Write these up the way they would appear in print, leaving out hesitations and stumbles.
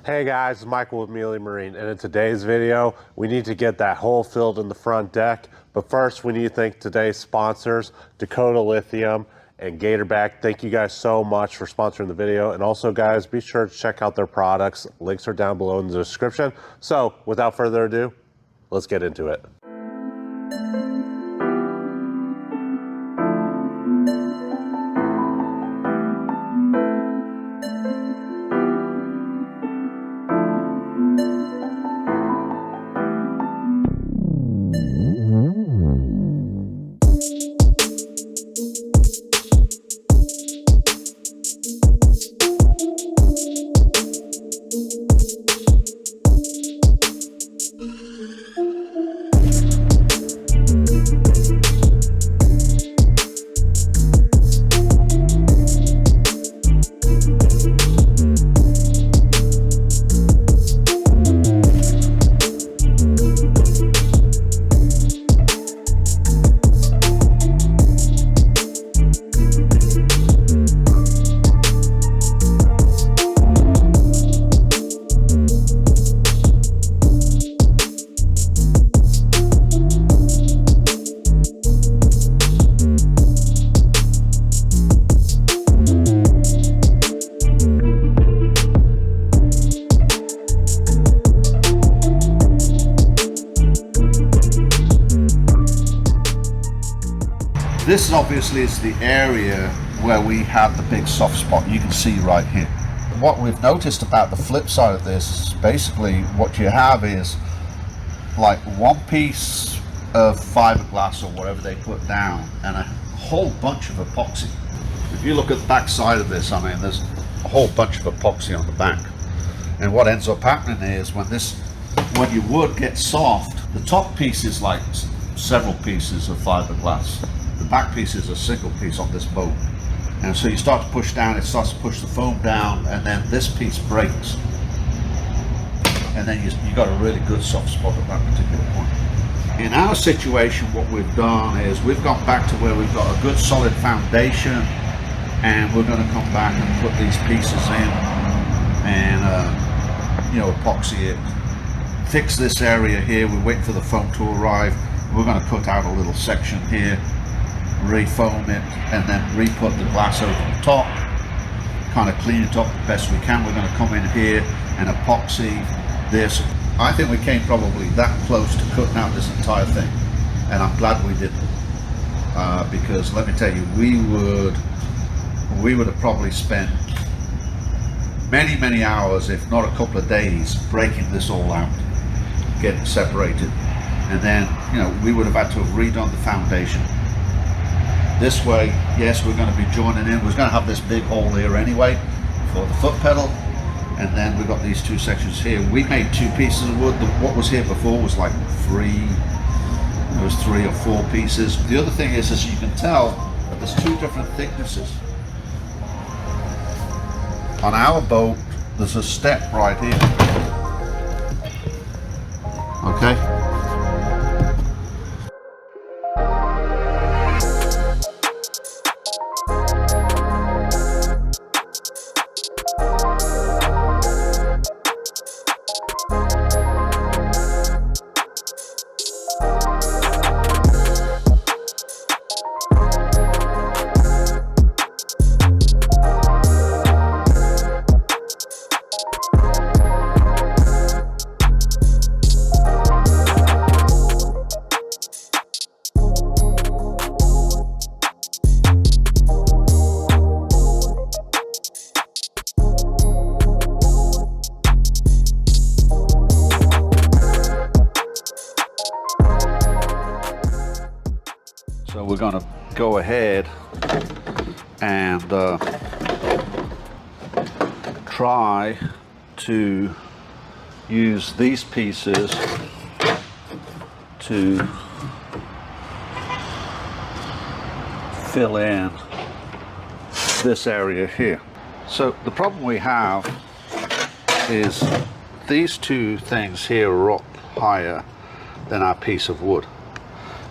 Hey guys, it's Michael with Mealy Marine, and in today's video, we need to get that hole filled in the front deck. But first, we need to thank today's sponsors, Dakota Lithium and Gatorback. Thank you guys so much for sponsoring the video. And also guys, be sure to check out their products. Links are down below in the description. So without further ado, let's get into it. This obviously is the area where we have the big soft spot. You can see right here. What we've noticed about the flip side of this, basically what you have is like one piece of fiberglass or whatever they put down and a whole bunch of epoxy. If you look at the back side of this, I mean, there's a whole bunch of epoxy on the back. And what ends up happening is when your wood gets soft, the top piece is like several pieces of fiberglass. The back piece is a single piece on this boat. And so you start to push down, it starts to push the foam down, and then this piece breaks. And then you got a really good soft spot at that particular point. In our situation, what we've done is we've gone back to where we've got a good solid foundation, and we're going to come back and put these pieces in and epoxy it. Fix this area here, we wait for the foam to arrive. We're going to cut out a little section here, re-foam it, and then re-put the glass over the top, kind of clean it up the best we can. We're going to come in here and epoxy this. I think we came probably that close to cutting out this entire thing, and I'm glad we didn't, because let me tell you, we would have probably spent many hours, if not a couple of days, breaking this all out, getting separated, and then we would have had to have redone the foundation. This way, yes, we're going to be joining in. We're going to have this big hole here anyway for the foot pedal, and then we've got these two sections here. We made two pieces of wood. What was here before was like three. There was 3 or 4 pieces. The other thing is, as you can tell, that there's 2 different thicknesses. On our boat, there's a step right here. Okay. So we're going to go ahead and try to use these pieces to fill in this area here. So the problem we have is these two things here are up higher than our piece of wood.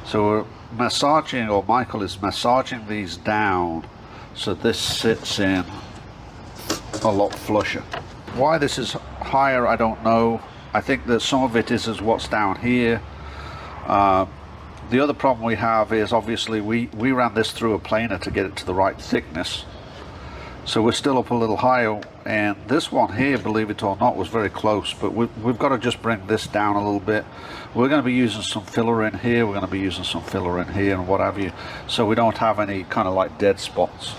So we're massaging, or Michael is massaging these down so this sits in a lot flusher. Why this is higher, I don't know. I think that some of it is what's down here. The other problem we have is obviously we ran this through a planer to get it to the right thickness. So we're still up a little higher, and this one here, believe it or not, was very close, but we've got to just bring this down a little bit. We're going to be using some filler in here, we're going to be using some filler in here and what have you, so we don't have any kind of like dead spots.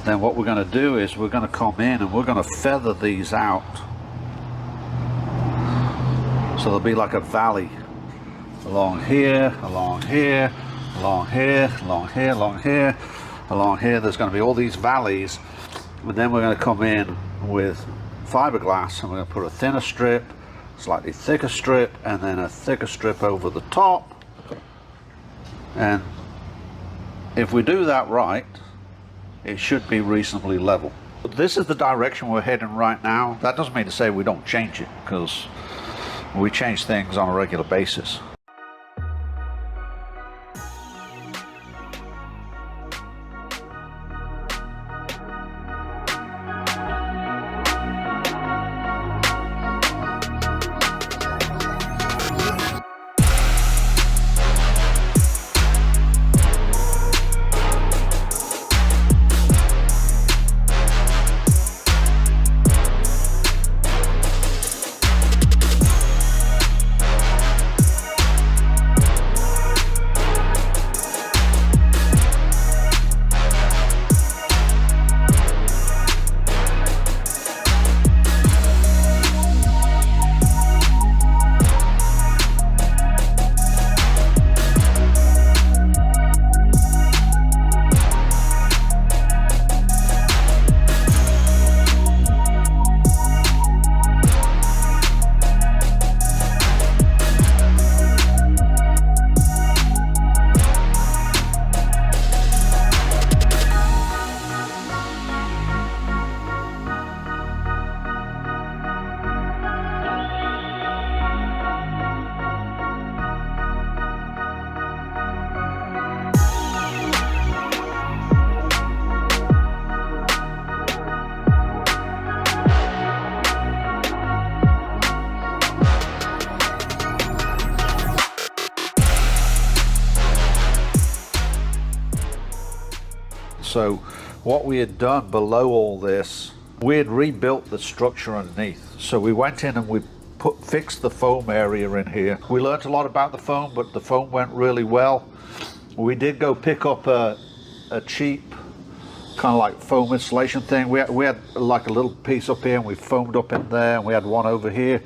Then what we're going to do is we're going to come in and we're going to feather these out. So there'll be like a valley along here, along here, along here, along here, along here, along here. There's going to be all these valleys, but then we're going to come in with fiberglass and we're going to put a thinner strip, slightly thicker strip, and then a thicker strip over the top. And if we do that right, it should be reasonably level. This is the direction we're heading right now. That doesn't mean to say we don't change it, because we change things on a regular basis. So what we had done below all this, we had rebuilt the structure underneath. So we went in and we fixed the foam area in here. We learned a lot about the foam, but the foam went really well. We did go pick up a cheap kind of like foam insulation thing. We had like a little piece up here and we foamed up in there, and we had one over here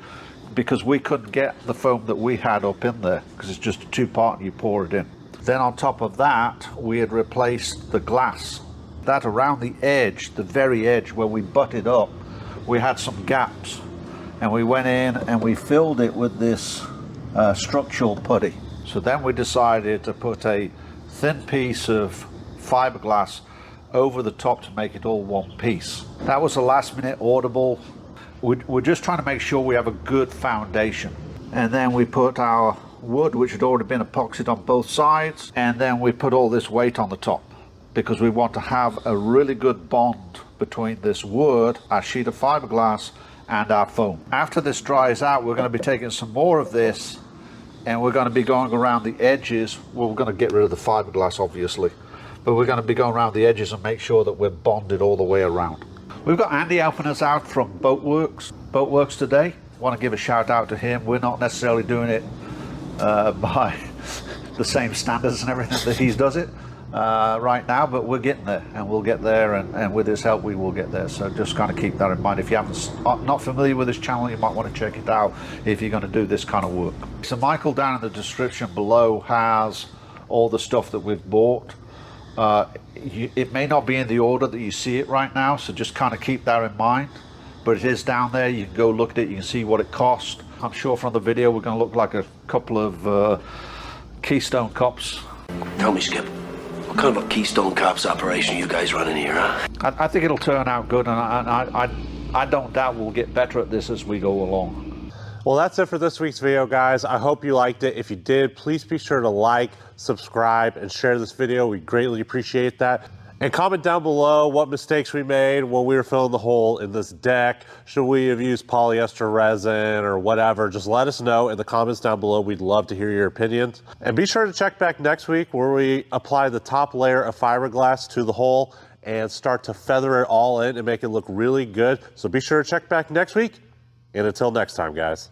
because we couldn't get the foam that we had up in there because it's just a two-part and you pour it in. Then on top of that, we had replaced the glass. That around the edge, the very edge where we butted up, we had some gaps, and we went in and we filled it with this structural putty. So then we decided to put a thin piece of fiberglass over the top to make it all one piece. That was a last minute audible. We're just trying to make sure we have a good foundation. And then we put our wood, which had already been epoxied on both sides, and then we put all this weight on the top because we want to have a really good bond between this wood, our sheet of fiberglass, and our foam. After this dries out, we're going to be taking some more of this and we're going to be going around the edges. Well, we're going to get rid of the fiberglass obviously, but we're going to be going around the edges and make sure that we're bonded all the way around. We've got Andy helping us out from Boatworks Today. I want to give a shout out to him. We're not necessarily doing it by the same standards and everything that he does it right now, but we're getting there, and we'll get there, and with his help we will get there. So just kind of keep that in mind. If you not familiar with his channel, you might want to check it out if you're going to do this kind of work. So Michael down in the description below has all the stuff that we've bought. It may not be in the order that you see it right now, so just kind of keep that in mind, but it is down there. You can go look at it, you can see what it cost. I'm sure from the video we're going to look like a couple of Keystone Cops. Tell me, Skip, what kind of a Keystone Cops operation are you guys running here, huh? I think it'll turn out good, and I don't doubt we'll get better at this as we go along. Well, that's it for this week's video, guys. I hope you liked it. If you did, please be sure to like, subscribe, and share this video. We greatly appreciate that. And comment down below what mistakes we made when we were filling the hole in this deck. Should we have used polyester resin or whatever? Just let us know in the comments down below. We'd love to hear your opinions. And be sure to check back next week where we apply the top layer of fiberglass to the hole and start to feather it all in and make it look really good. So be sure to check back next week. And until next time, guys.